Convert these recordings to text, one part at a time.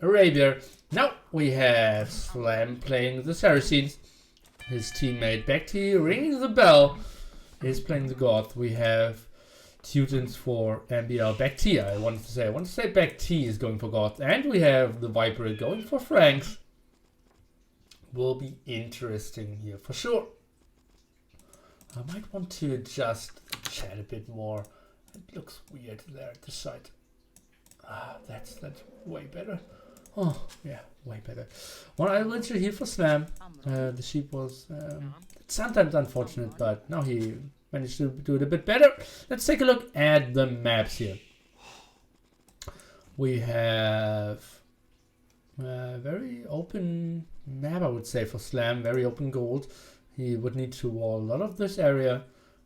Arabia. Now we have Slam playing the Saracens. His teammate BacT ringing the bell is playing the Goth. We have Teutons for MbL. BacT, I wanted to say BacT is going for Goth. And we have TheViper going for Franks. Will be interesting here for sure. I might want to adjust the chat a bit more. It looks weird there at the side. That's way better. Oh, yeah, way better. One I went here for Slam. The sheep was sometimes unfortunate, but now he managed to do it a bit better. Let's take a look at the maps here. We have a very open map, I would say, for Slam. Very open gold. He would need to wall a lot of this area.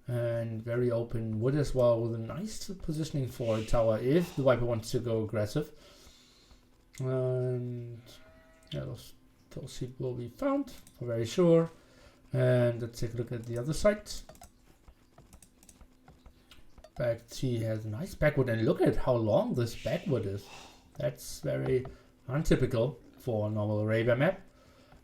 And very open wood as well, with a nice positioning for a tower if the Viper wants to go aggressive. And yeah, those sheep will be found for very sure. And let's take a look at the other side. BacT has a nice backwood, and look at how long this backwood is. That's very untypical for a normal Arabia map.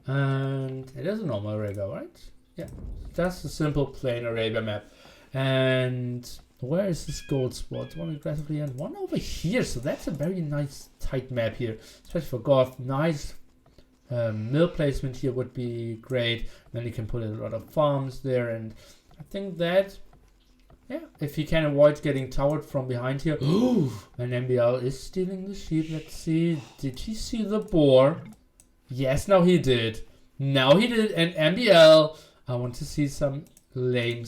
And it is a normal Arabia, right? Yeah, just a simple plain Arabia map. And where is this gold spot? One aggressively and one over here. So that's a very nice tight map here, especially for Goth. Nice mill placement here would be great. Then you can put a lot of farms there, and I think that, yeah, if he can avoid getting towered from behind here. And MbL is stealing the sheep. Let's see. Did he see the boar? Yes, now he did. Now he did. And MbL, I want to see some lame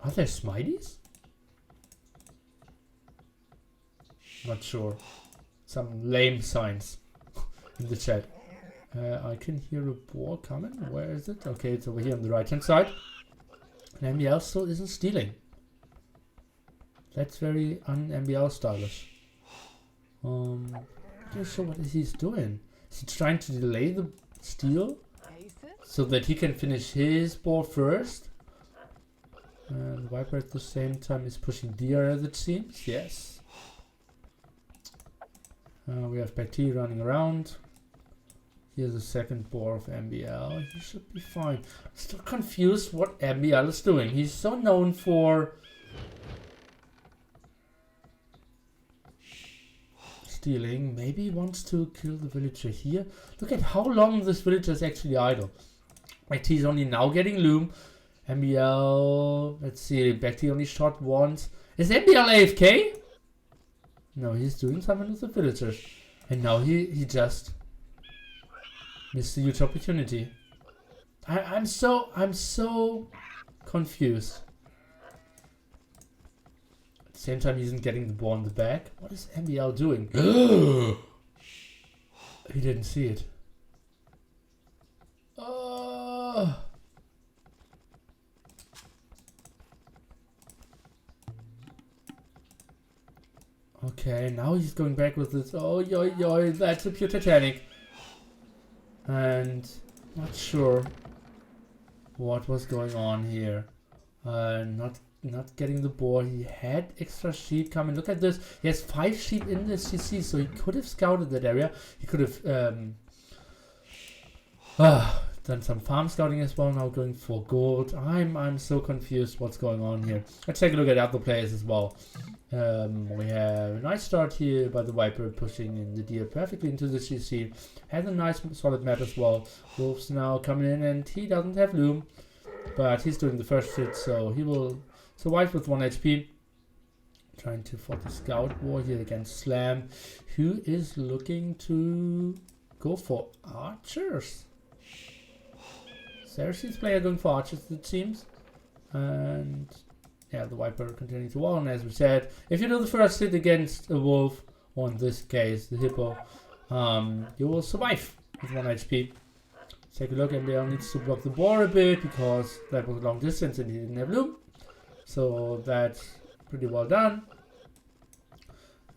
are there smileys? Not sure. Some lame signs in the chat. I can hear a boar coming. Where is it? Okay, it's over here on the right hand side. And MbL still isn't stealing. That's very un-MbL stylish. Not sure what he's doing. Is he trying to delay the steal so that he can finish his boar first? The Viper at the same time is pushing deer, as it seems. Yes. We have BacT running around. Here's the second boar of MbL. He should be fine. I'm still confused what MbL is doing. He's so known for stealing. Maybe he wants to kill the villager here. Look at how long this villager is actually idle. BacT is only now getting loom. MbL, let's see, BacT only shot once. Is MbL AFK? No, he's doing something with the villagers. And now he just missed a huge opportunity. I'm so confused. At the same time, he isn't getting the ball in the back. What is MbL doing? He didn't see it. Okay, now he's going back with this. Oh, yo, that's a pure Titanic. And not sure what was going on here. Not getting the boar. He had extra sheep coming. Look at this. He has 5 sheep in the CC, so he could have scouted that area. He could have done some farm scouting as well. Now going for gold. I'm so confused what's going on here. Let's take a look at other players as well. We have a nice start here by the Viper, pushing in the deer perfectly into the CC. Has a nice solid map as well. Wolf's now coming in, and he doesn't have loom, but he's doing the first hit, so he will survive with 1 HP. Trying to fight the scout war here against Slam, who is looking to go for archers. Saracens player going for archers, it seems. And yeah, the Viper continuing to wall, and as we said, if you do the first hit against a wolf, or in this case the hippo, you will survive with 1 HP. Take a look, MbL needs to block the boar a bit because that was a long distance and he didn't have loom. So that's pretty well done.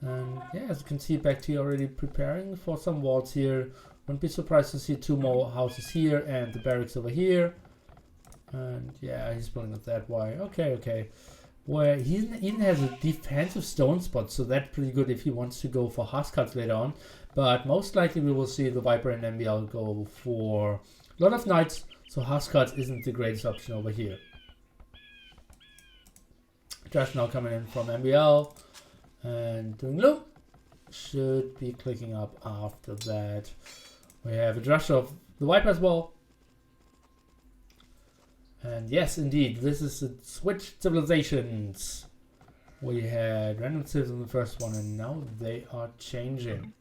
And yeah, as you can see, BacT already preparing for some walls here. Wouldn't be surprised to see 2 more houses here and the barracks over here. And yeah, he's building up that way. Okay. where he even has a defensive stone spot, so that's pretty good if he wants to go for Huskars later on. But most likely we will see the Viper and MbL go for a lot of knights, so Huskars isn't the greatest option over here. Just now coming in from MbL and doing loop. Should be clicking up after that. We have a drush of the Viper as well. And yes, indeed, this is the switch civilizations. We had random civs in the first one, and now they are changing.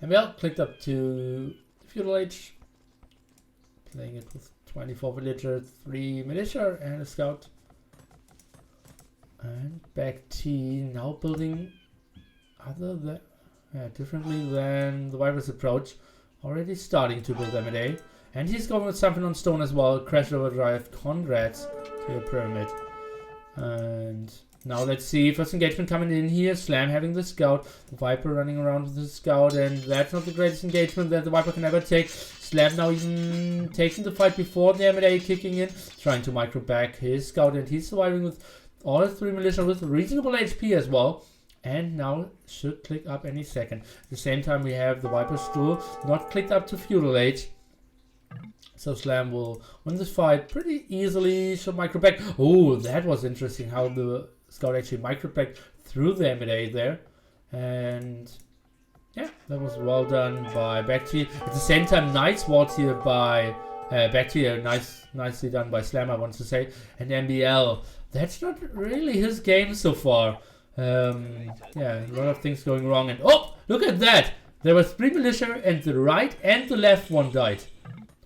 MbL clicked up to feudal age, playing it with 24 villager, 3 militia, and a scout. And BacT now building differently than the Viper's approach, already starting to build MA. And he's going with something on stone as well, crash overdrive Conrads to a pyramid. And now let's see, first engagement coming in here, Slam having the scout, the Viper running around with the scout, and that's not the greatest engagement that the Viper can ever take. Slam now even taking the fight before the MA kicking in, trying to micro back his scout, and he's surviving with all 3 militia with reasonable HP as well. And now should click up any second. At the same time we have the Viper stool not clicked up to feudal age. So Slam will win this fight pretty easily. Should micro back. Oh, that was interesting how the scout actually micro backed through the MA there. And yeah, that was well done by BacT. At the same time, nice waltz here by BacT. Nicely done by Slam, I want to say. And MbL, that's not really his game so far. Yeah, a lot of things going wrong. And oh, look at that! There was 3 militia, and the right and the left one died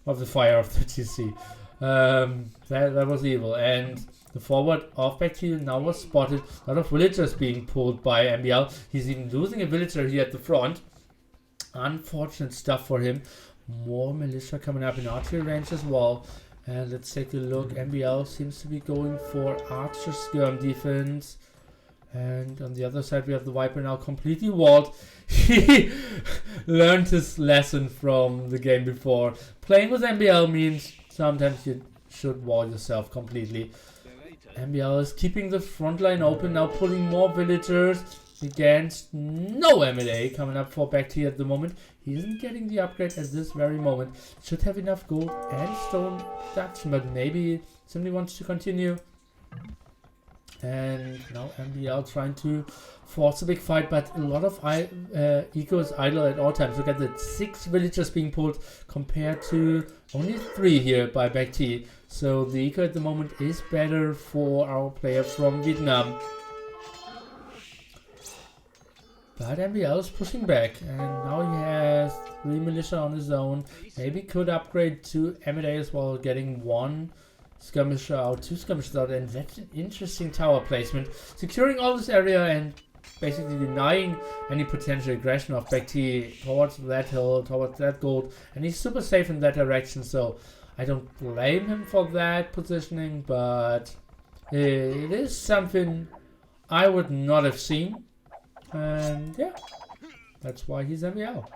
of the fire of the TC. That was evil. And the forward of BacT now was spotted. A lot of villagers being pulled by MbL. He's even losing a villager here at the front. Unfortunate stuff for him. More militia coming up in archery range as well. And let's take a look. MbL seems to be going for archer skirm defense. And on the other side, we have the Viper now completely walled. He learned his lesson from the game before. Playing with MbL means sometimes you should wall yourself completely. MbL is keeping the front line open, now pulling more villagers against no MA coming up for BacT at the moment. He isn't getting the upgrade at this very moment. Should have enough gold and stone production, but maybe simply wants to continue. And now MbL trying to force a big fight, but a lot of eco is idle at all times. Look at the 6 villagers being pulled compared to only 3 here by BacT. So the eco at the moment is better for our player from Vietnam. But MbL is pushing back, and now he has 3 militia on his own. Maybe could upgrade to MA as well, getting 1 skirmisher out, 2 skirmishers out, and that's an interesting tower placement. Securing all this area and basically denying any potential aggression of BacT towards that hill, towards that gold, and he's super safe in that direction, so I don't blame him for that positioning, but it is something I would not have seen, and yeah, that's why he's MbL.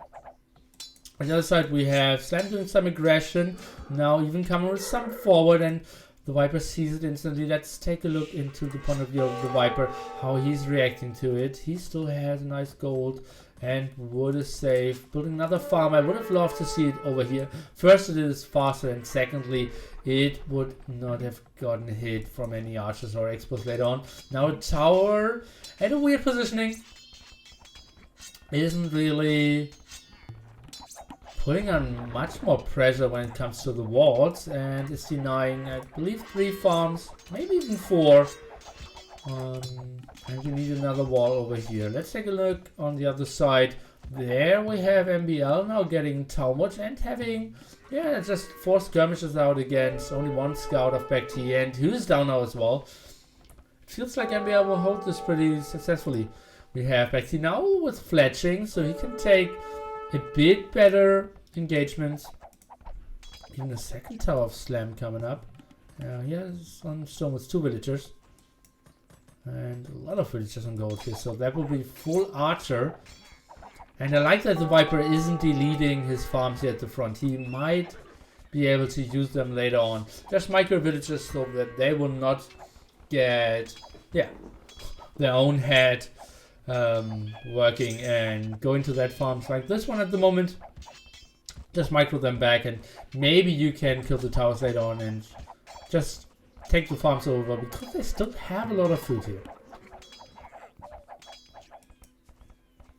On the other side, we have Slam doing some aggression, now even coming with some forward, and the Viper sees it instantly. Let's take a look into the point of view of the Viper, how he's reacting to it. He still has a nice gold, and wood is safe. Building another farm, I would have loved to see it over here. First, it is faster, and secondly, it would not have gotten hit from any archers or expos later on. Now a tower, and a weird positioning. Isn't really putting on much more pressure when it comes to the walls, and is denying, I believe, 3 farms, maybe even 4. And we need another wall over here. Let's take a look on the other side. There we have MbL now getting Talmud and having, yeah, just 4 skirmishes out against only 1 scout of BacT, and who's down now as well. It feels like MbL will hold this pretty successfully. We have BacT now with fletching, so he can take a bit better engagements. Even a second tower of Slam coming up. He has on stone with 2 villagers. And a lot of villagers on gold here, so that will be full archer. And I like that the Viper isn't deleting his farms here at the front. He might be able to use them later on. Just micro villages so that they will not get, yeah, their own head working and go into that farms like this one at the moment. Just micro them back, and maybe you can kill the towers later on and just take the farms over, because they still have a lot of food here.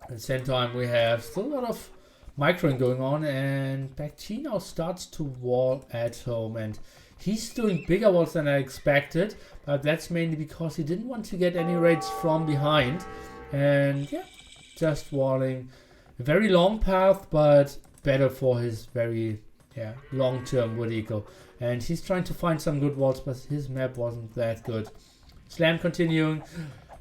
At the same time, we have still a lot of microing going on, and BacT now starts to wall at home, and he's doing bigger walls than I expected, but that's mainly because he didn't want to get any raids from behind. And yeah, just walling a very long path, but better for his very long-term wood eco. And he's trying to find some good walls, but his map wasn't that good. Slam continuing,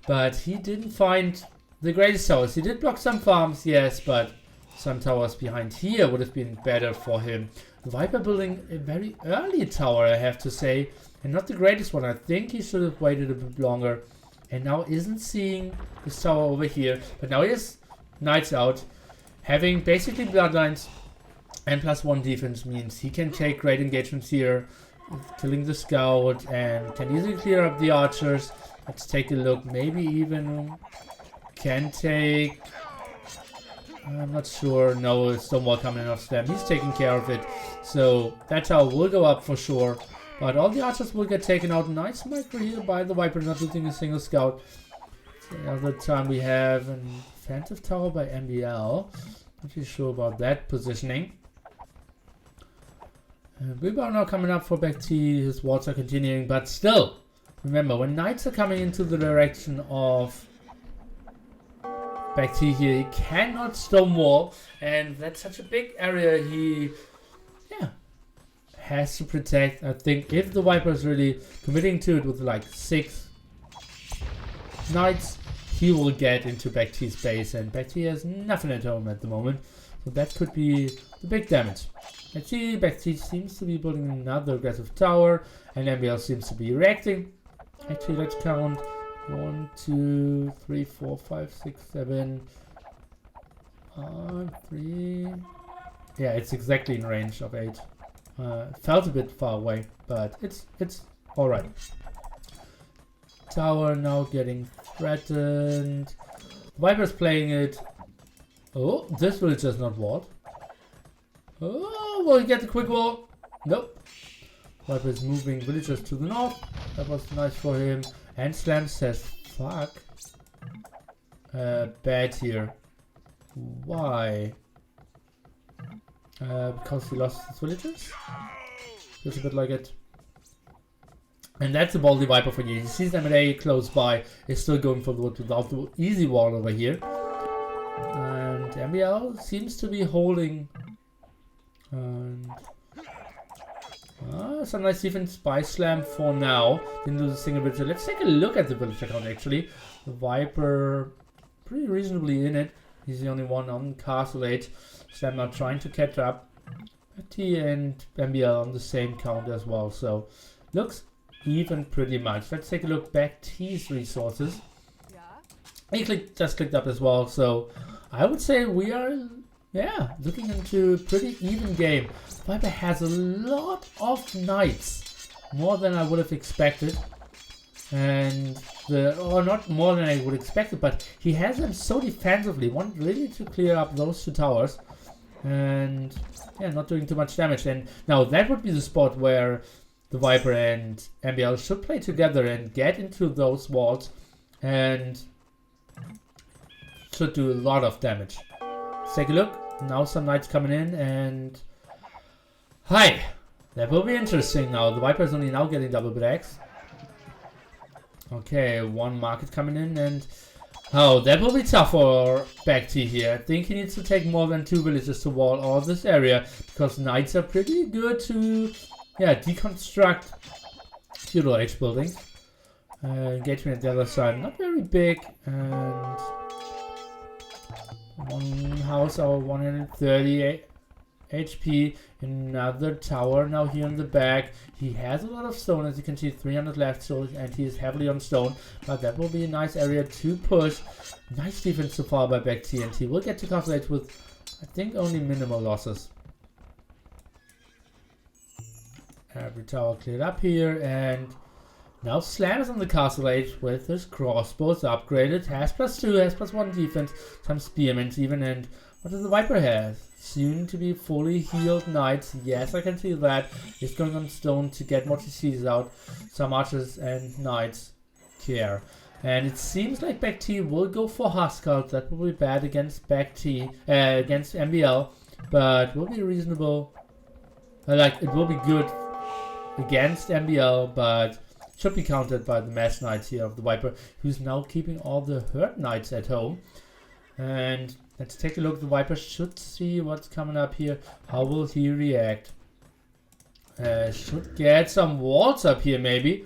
but he didn't find the greatest towers. He did block some farms, yes, but some towers behind here would have been better for him. The Viper building a very early tower, I have to say, and not the greatest one. I think he should have waited a bit longer, and now isn't seeing this tower over here. But now he has knights out, having basically bloodlines, and +1 defense means he can take great engagements here, killing the scout, and can easily clear up the archers. Let's take a look. Maybe even can take, I'm not sure. No, it's Stonewall coming in off Slam. He's taking care of it. So that tower will go up for sure. But all the archers will get taken out. Nice micro here by the Viper, not losing a single scout. The other time we have an offensive tower by MbL. Not too sure about that positioning. Rebound now coming up for BacT. His walls are continuing, but still, remember, when knights are coming into the direction of BacT here, he cannot stonewall, and that's such a big area he has to protect. I think if the Viper is really committing to it with like 6 knights, he will get into BacT's base, and BacT has nothing at home at the moment, so that could be the big damage. BacT seems to be building another aggressive tower, and MbL seems to be reacting. Actually, let's count 1, 2, 3, 4, 5, 6, 7, 3. Yeah, it's exactly in range of 8. Felt a bit far away, but it's all right. Tower now getting threatened. Viper's playing it. Oh, this village is not walled. Oh, will he get the quick wall? Nope. Viper is moving villagers to the north. That was nice for him. And Slam says, fuck. Bad here. Why? Because he lost his villagers? Feels a bit like it. And that's a baldy Viper for you. He sees MoA close by. Is still going for the wood without the easy wall over here. And MbL seems to be holding. And some nice defense by Slam for now. Didn't lose a single villager. Let's take a look at the villager count actually. The Viper pretty reasonably in it. He's the only one on Castle 8. Slam now trying to catch up. BacT and MbL on the same count as well. So looks even pretty much. Let's take a look at BacT's resources. He just clicked up as well. So I would say we are looking into a pretty even game. Viper has a lot of knights, more than I would have expected, and or not more than I would expect it, but he has them so defensively. Want really to clear up those 2 towers, and not doing too much damage. And now that would be the spot where the Viper and MbL should play together and get into those walls, and should do a lot of damage. Let's take a look. Now some knights coming in, and hi, that will be interesting. Now the Viper is only now getting double BacT. Okay, 1 market coming in, and that will be tough for BacT here. I think he needs to take more than 2 villages to wall all this area, because knights are pretty good to deconstruct feudal age buildings. Engagement at the other side, not very big, and 1 house or 130 HP. Another tower now here in the back. He has a lot of stone, as you can see, 300 left, so, and he is heavily on stone, but that will be a nice area to push. Nice defense so far by BacT, and he will get to Castle 8 with, I think, only minimal losses. Every tower cleared up here, and now Slam is on the castle age with his crossbows upgraded. Has +2, has +1 defense, some spearments even, and what does the Viper have? Soon to be fully healed knights. Yes, I can see that. He's going on stone to get more TCs out. Some archers and knights care. And it seems like BacT will go for Huskarls. That will be bad against BacT, against MbL, but will be reasonable. Like, it will be good against MbL, but should be countered by the mass knights here of the Viper, who's now keeping all the herd knights at home. And let's take a look. The Viper should see what's coming up here. How will he react? Should get some walls up here maybe.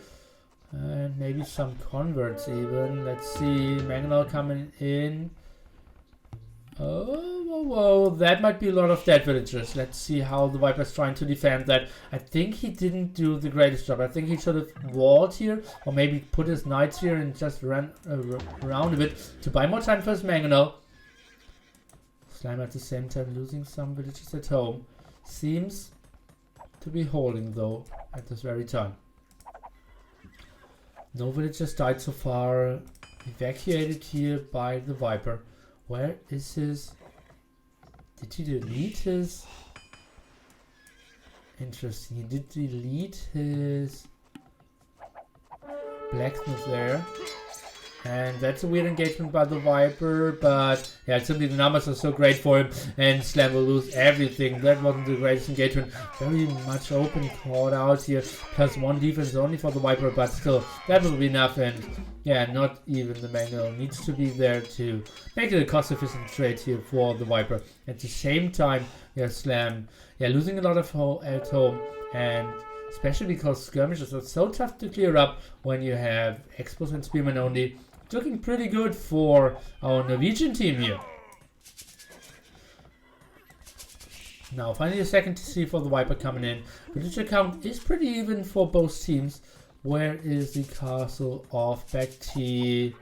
And maybe some converts even. Let's see. MbL coming in. Oh, whoa, that might be a lot of dead villagers. Let's see how the Viper's trying to defend that. I think he didn't do the greatest job. I think he should have walled here, or maybe put his knights here and just ran around a bit to buy more time for his MbL. Slam at the same time losing some villagers at home. Seems to be holding though at this very time. No villagers died so far. Evacuated here by the Viper. Where is his... Did he delete his... Interesting, he did delete his blacksmith there. And that's a weird engagement by the Viper, but yeah, simply the numbers are so great for him, and Slam will lose everything. That wasn't the greatest engagement. Very much open caught out here. +1 defense only for the Viper, but still, that will be enough. And yeah, not even the MbL needs to be there to make it a cost-efficient trade here for the Viper. At the same time, yeah, Slam, yeah, losing a lot of at home, and especially because skirmishes are so tough to clear up when you have Expos and Spearmen only. It's looking pretty good for our Norwegian team here. Now, finally a second TC for the Viper coming in. Villager count is pretty even for both teams. Where is the castle of BacT?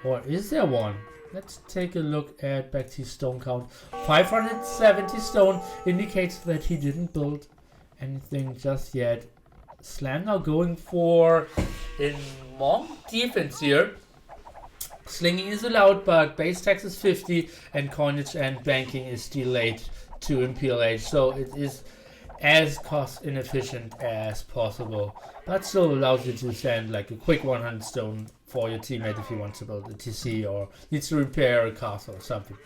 Or is there one? Let's take a look at BacT's stone count. 570 stone indicates that he didn't build anything just yet. Slam now going for in monk defense here. Slinging is allowed, but base tax is 50 and coinage and banking is delayed to MPLH, so it is as cost inefficient as possible, but still allows you to send like a quick 100 stone for your teammate if he wants to build a TC or needs to repair a castle or something.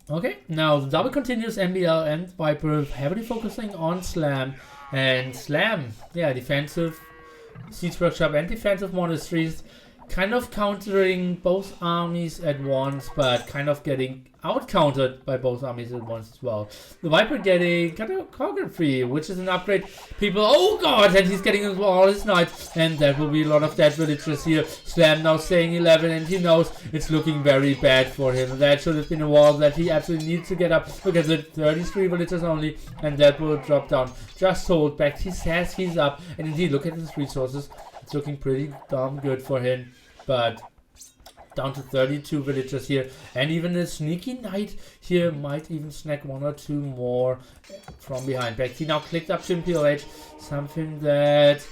Okay, now the double continues. MbL and Viper heavily focusing on Slam, and Slam, yeah, defensive siege workshop and defensive monasteries, kind of countering both armies at once, but kind of getting out-countered by both armies at once as well. The Viper getting kind of cargo-free, which is an upgrade. People, oh god, and he's getting all his knights, and there will be a lot of dead villagers here. Slam now staying 11, and he knows it's looking very bad for him. That should have been a wall that he absolutely needs to get up. Look at it, 33 villagers only, and that will drop down. Just hold back, he says he's up, and indeed, look at his resources. It's looking pretty damn good for him, but down to 32 villagers here, and even a sneaky knight here might even snag 1 or 2 more from behind. BacT now clicked up to MPLH, something that,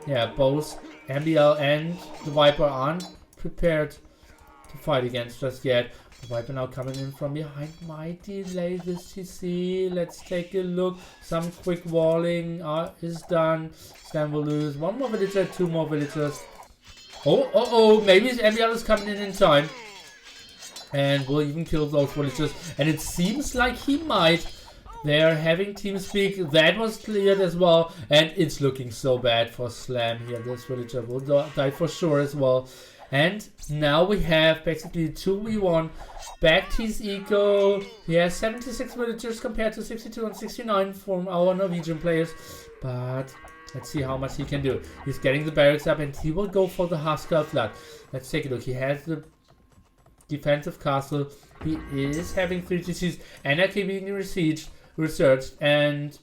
yeah, both MbL and the Viper aren't prepared to fight against just yet. The Viper now coming in from behind might delay this TC. Let's take a look. Some quick walling is done. Slam will lose 1 more villager, 2 more villagers. Oh, maybe MbL is coming in time. And will even kill those villagers. And it seems like he might. They're having TeamSpeak. That was cleared as well. And it's looking so bad for Slam here. This villager will die for sure as well. And now we have basically 2v1. BacT's eco. He has 76 villagers compared to 62 and 69 from our Norwegian players. But let's see how much he can do. He's getting the barracks up and he will go for the Huskar flood. Let's take a look. He has the defensive castle. He is having 3 TCs and are keeping researched, and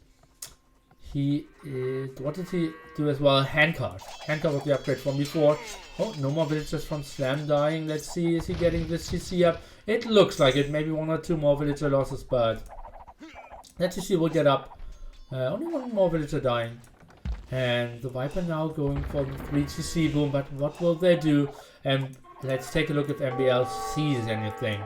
he is, what did he do as well? Handcart. Handcart was the upgrade from before. Oh, no more villagers from Slam dying. Let's see, is he getting this TC up? It looks like it. Maybe 1 or 2 more villager losses, but Let's see, we'll get up. Only one more villager dying. And the Viper now going for the 3TC boom, but what will they do? And let's take a look if MbL sees anything.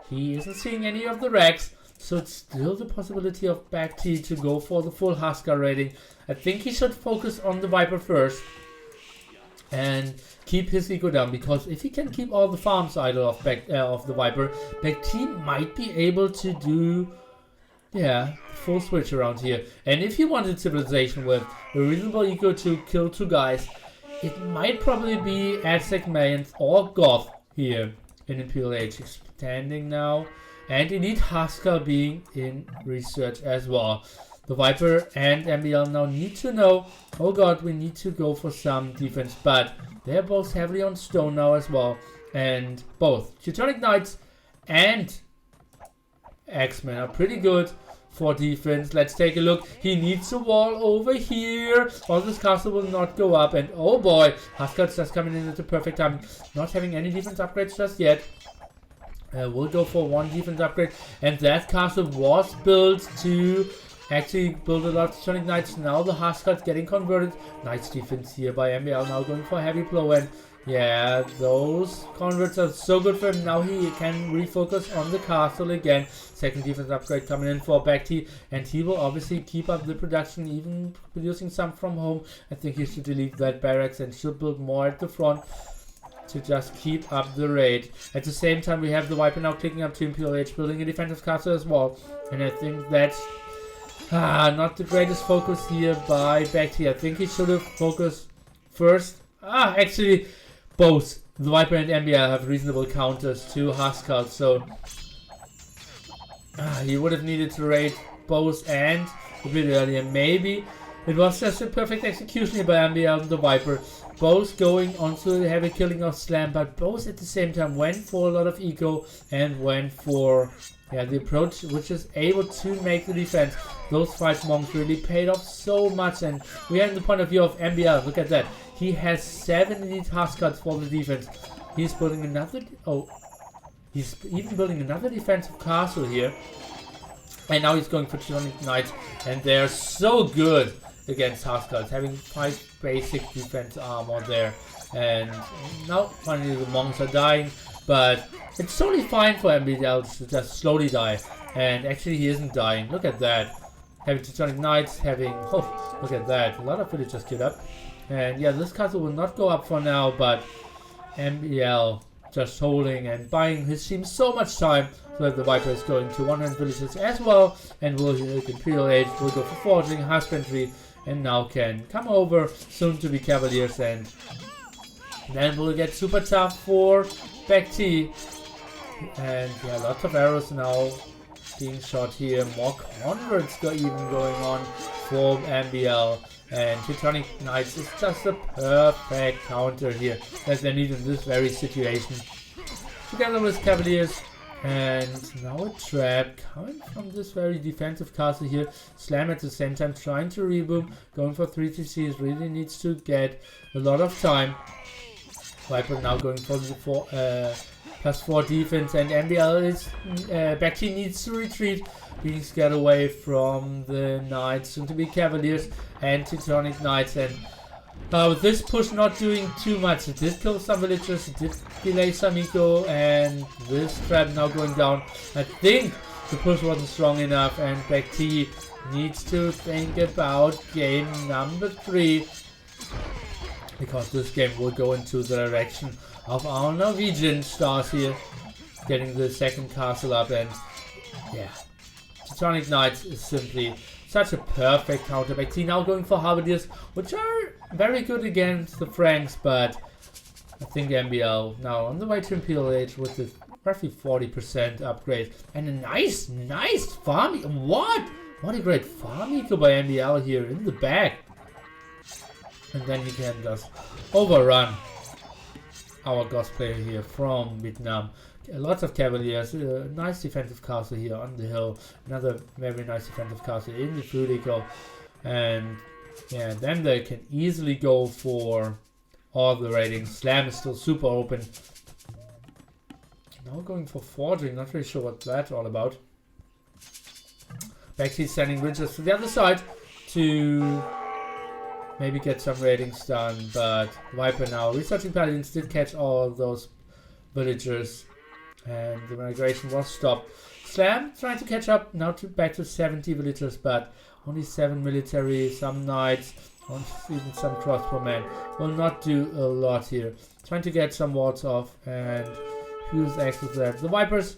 He isn't seeing any of the wrecks, so it's still the possibility of BacT to go for the full Huskar rating. I think he should focus on the Viper first and keep his eco down, because if he can keep all the farms idle of the Viper, BacT might be able to do, yeah, full switch around here. And if he wanted civilization with a reasonable eco to kill 2 guys, it might probably be Aztec Mayans or Goth here in Imperial Age extending now. And Elite Huskar being in research as well. The Viper and MbL now need to know, oh god, we need to go for some defense, but they're both heavily on stone now as well. And both Teutonic Knights and X-Men are pretty good for defense. Let's take a look. He needs a wall over here, or this castle will not go up. And oh boy, Huskar's just coming in at the perfect time. Not having any defense upgrades just yet. We'll go for 1 defense upgrade. And that castle was built to actually build a lot of Teutonic Knights. Now the Huskar's getting converted. Nice defense here by MbL. Now going for heavy blow. And yeah, those converts are so good for him. Now he can refocus on the castle again. Second defense upgrade coming in for BacT, and he will obviously keep up the production, even producing some from home. I think he should delete that barracks and should build more at the front to just keep up the raid. At the same time, we have the Viper now clicking up to Imperial Age, building a defensive castle as well. And I think that's not the greatest focus here by BacT. I think he should have focused first. Actually, both the Viper and MbL have reasonable counters to Huskar, so he would have needed to raid both and a bit earlier. Maybe it was just a perfect execution here by MbL and the Viper, both going onto the heavy killing of Slam, but both at the same time went for a lot of eco and went for the approach which is able to make the defense. Those 5 monks really paid off so much, and we have the point of view of MbL. Look at that. He has 7 elite Huskars for the defense. He's building another... he's even building another defensive castle here. And now he's going for Teutonic Knights. And they're so good against Huskars, having 5 basic defense armor there. And now finally the monks are dying. But it's totally fine for MbL to just slowly die. And actually he isn't dying. Look at that. Having Teutonic Knights, having... oh, look at that. A lot of villagers get up. And yeah, this castle will not go up for now, but MbL just holding and buying his team so much time, so that the Viper is going to 100 villages as well, and will hit Imperial Age, will go for forging, husbandry, and now can come over, soon to be Cavaliers, and then we'll get super tough for BacT. And yeah, lots of arrows now being shot here, more converts even going on for MbL. And Teutonic Knights is just a perfect counter here that they need in this very situation. Together with Cavaliers, and now a trap coming from this very defensive castle here. Slam at the same time trying to reboom, going for 3TCs, really needs to get a lot of time. Viper now going for the +4 defense, and MbL is BacT needs to retreat, being scared away from the Knights, soon to be Cavaliers and Teutonic Knights. And with this push not doing too much, it did kill some villagers, it did delay some eco, and this trap now going down. I think the push wasn't strong enough, and BacT needs to think about game number 3, because this game will go into the direction of our Norwegian stars here, getting the second castle up. And yeah, Teutonic Knights is simply such a perfect counter. BacT now going for Halberdiers, which are very good against the Franks, but I think MbL now on the way to Imperial Age with the roughly 40% upgrade and a nice farm. What a great farm eco by MbL here in the back. And then he can just overrun our Goth player here from Vietnam. Lots of Cavaliers, nice defensive castle here on the hill, another very nice defensive castle in the food eco, and yeah, then they can easily go for all the ratings. Slam is still super open. Now going for forging, not really sure what that's all about. BacT sending villagers to the other side to maybe get some ratings done, but Viper now researching paladins did catch all of those villagers, and the migration was stopped. Slam trying to catch up now back to 70 villagers, but only 7 military, some knights, even some crossbowmen will not do a lot here. Trying to get some wards off and use access there. The Vipers,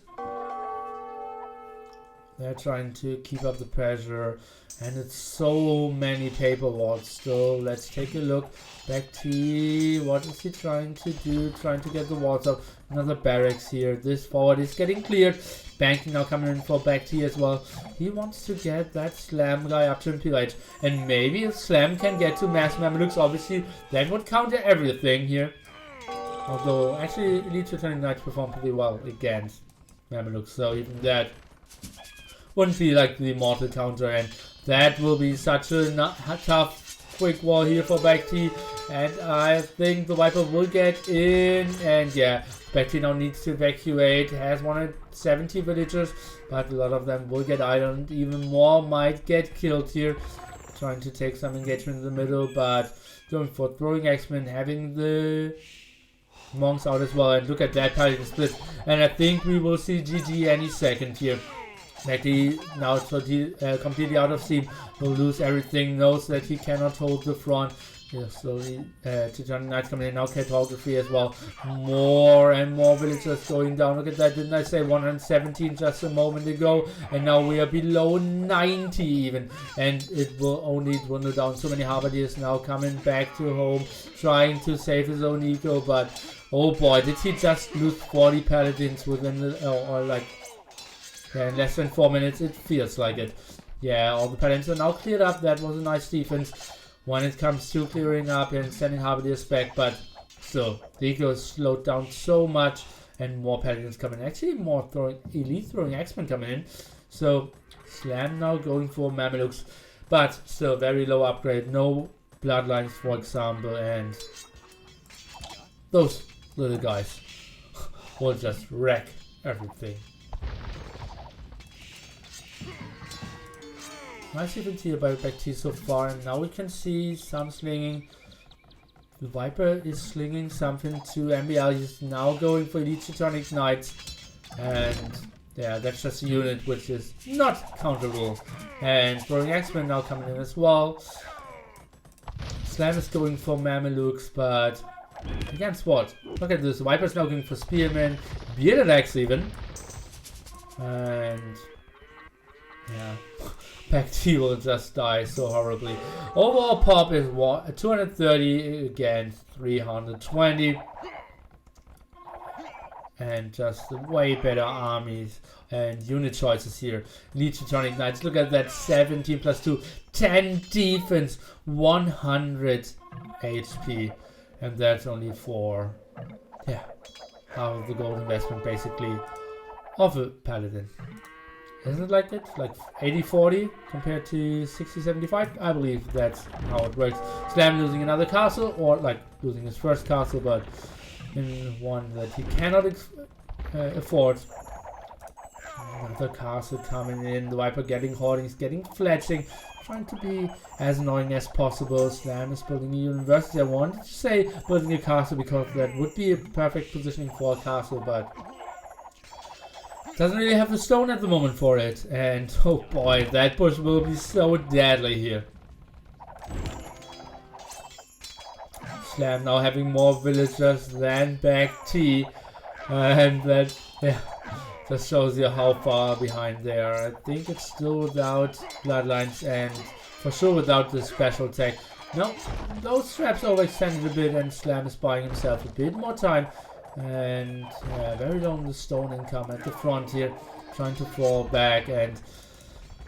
they're trying to keep up the pressure, and it's so many paper wards still. Let's take a look. BacT, what is he trying to do? Trying to get the wards up. Another barracks here. This forward is getting cleared. Banking now coming in for BacT as well. He wants to get that Slam guy up to MPH. And maybe if Slam can get to mass Mamelukes, obviously that would counter everything here. Although actually Elite Returning Knights perform pretty well against Mamelukes, so even that wouldn't be like the mortal counter, and that will be such a tough quick wall here for BacT, and I think the Viper will get in, and yeah, BacT now needs to evacuate, has 170 villagers, but a lot of them will get island, even more might get killed here, trying to take some engagement in the middle, but going for throwing X-Men, having the monks out as well, and look at that paladin split, and I think we will see GG any second here. BacT now completely out of steam, will lose everything, knows that he cannot hold the front. Yeah, slowly Titanic Knights coming in, now cartography as well. More and more villagers going down. Look at that, didn't I say 117 just a moment ago? And now we are below 90 even. And it will only dwindle down. So many Harvardiers now coming back to home, trying to save his own ego. But oh boy, did he just lose 40 paladins within the, yeah, in less than 4 minutes, it feels like it. Yeah, all the paladins are now cleared up. That was a nice defense when it comes to clearing up and sending Harvardiers back. But still, the ego is slowed down so much, and more paladins coming in. Actually, more elite throwing X-Men coming in. So, Slam now going for Mamelukes. But still, very low upgrade. No bloodlines, for example. And those little guys will just wreck everything. Nice event here by BacT so far, and now we can see some slinging. The Viper is slinging something to MbL. He's now going for Elite Teutonic Knights, and yeah, that's just a unit which is not counterable. And throwing X-Men now coming in as well. Slam is going for Mamelukes, but against what? Look at this. Viper's now going for Spearmen, Bearded Axe even, and yeah. BacT will just die so horribly. Overall pop is 230 against 320. And just way better armies and unit choices here. Elite Teutonic Knights, look at that, 17 plus 2, 10 defense, 100 HP. And that's only for, yeah, half of the gold investment basically of a paladin. Isn't it like it? Like 80-40 compared to 60-75? I believe that's how it works. Slam losing another castle, or like losing his first castle, but in one that he cannot afford. Another castle coming in. The Viper getting hoardings, getting fletching, trying to be as annoying as possible. Slam is building a university. I wanted to say building a castle because that would be a perfect positioning for a castle, but doesn't really have the stone at the moment for it, and oh boy, that push will be so deadly here. Slam now having more villagers than BacT, and that, yeah, just shows you how far behind they are. I think it's still without bloodlines and for sure without the special tech. No, those traps overextended a bit, and Slam is buying himself a bit more time. And yeah, very long the stone income at the front here, trying to fall back, and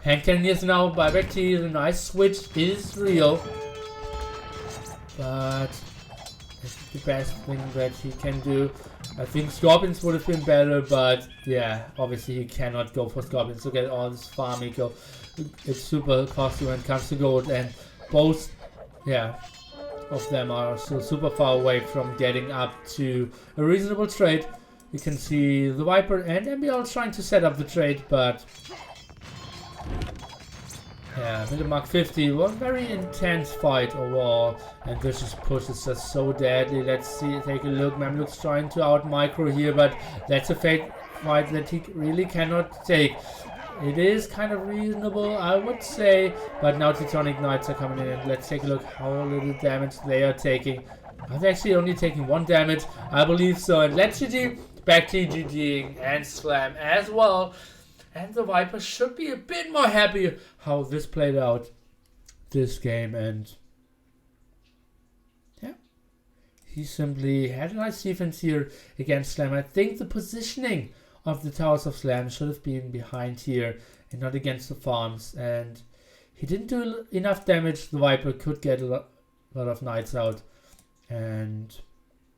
hand cannoneers now by BacT. The nice switch is real, but it's the best thing that he can do. I think Scorpions would have been better, but yeah, obviously he cannot go for Scorpions. Look at all this farm eco. It's super costly when it comes to gold, and both, yeah, of them are still super far away from getting up to a reasonable trade. You can see the Viper and MbL trying to set up the trade, but Yeah, middle mark 50 was very intense fight overall, and this push is just so deadly. Let's see, take a look. Mamluk's trying to out micro here, but that's a fake fight that he really cannot take. It is kind of reasonable, I would say, but now Teutonic Knights are coming in, and let's take a look how little damage they are taking. Are they actually only taking 1 damage? I believe so, and let's GG, BacT GGing, and Slam as well. And the Viper should be a bit more happy how this played out this game. And yeah, he simply had a nice defense here against Slam. I think the positioning of the Towers of Slam should have been behind here and not against the farms. And he didn't do enough damage. The Viper could get a lot of knights out. And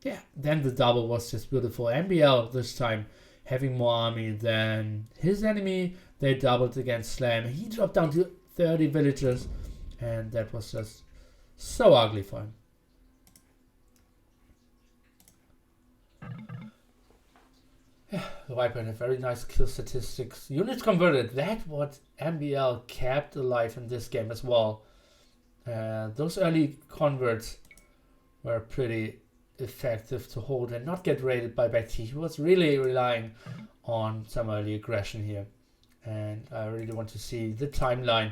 yeah, then the double was just beautiful. MbL this time having more army than his enemy. They doubled against Slam. He dropped down to 30 villagers, and that was just so ugly for him. Yeah, the Viper had very nice kill statistics. Units converted, that's what MbL kept alive in this game as well. Those early converts were pretty effective to hold and not get raided by BacT. He was really relying on some early aggression here, and I really want to see the timeline.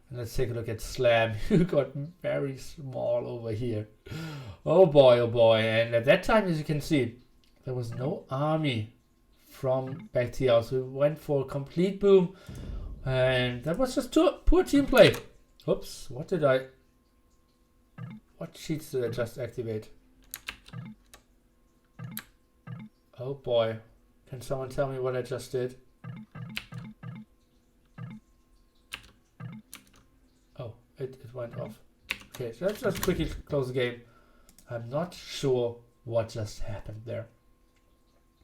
And let's take a look at Slam, who got very small over here. Oh boy, and at that time, as you can see, there was no army from BacT out, so we went for a complete boom, and that was just poor team play. Oops, what cheats did I just activate? Oh boy, can someone tell me what I just did? Oh, it went off. Okay, so let's just quickly close the game. I'm not sure what just happened there.